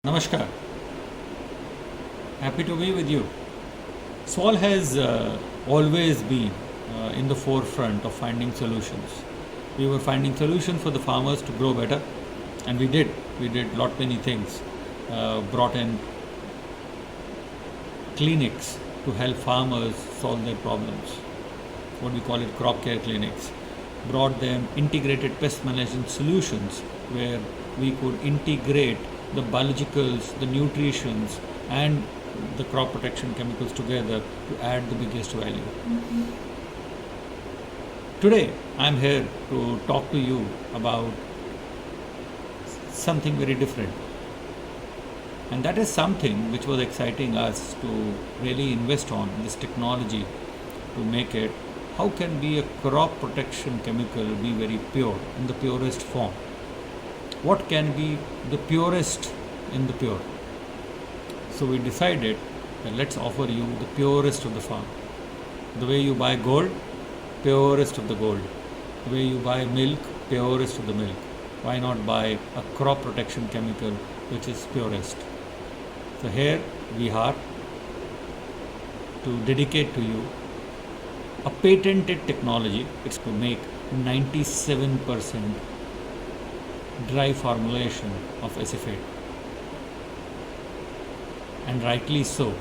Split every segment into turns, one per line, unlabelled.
Namaskar. Happy to be with you. Swal has always been in the forefront of finding solutions. We were finding solutions for the farmers to grow better, and we did. We did lot many things. Brought in clinics to help farmers solve their problems. What we call it crop care clinics. Brought them integrated pest management solutions where we could integrate the biologicals, the nutritions, and the crop protection chemicals together to add the biggest value. Today, I'm here to talk to you about something very different. And that is something which was exciting us to really invest on this technology to make it. How can be a crop protection chemical be very pure in the purest form? What can be the purest in the pure? So we decided that let's offer you the purest of the farm. The way you buy gold, purest of the gold. The way you buy milk, purest of the milk. Why not buy a crop protection chemical which is purest? So here we are to dedicate to you a patented technology. It's to make 97% dry formulation of acephate, and rightly so.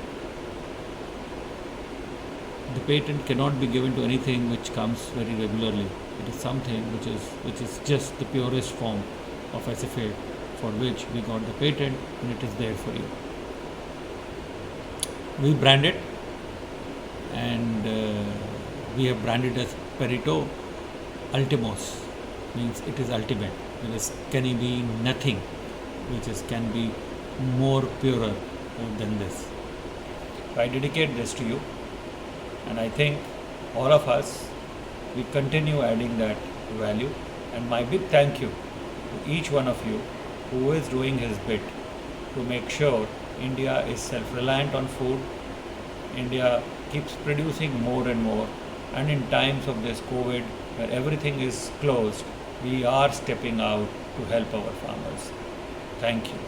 The patent cannot be given to anything which comes very regularly. It is something which is just the purest form of acephate, for which we got the patent, and it is there for you. We brand it, and we have branded as Perito Ultimos, means it is ultimate. Can be nothing can be more purer than this. I dedicate this to you, and I think all of us, we continue adding that value. And my big thank you to each one of you who is doing his bit to make sure India is self-reliant on food. India keeps producing more and more, and in times of this COVID where everything is closed, we are stepping out to help our farmers. Thank you.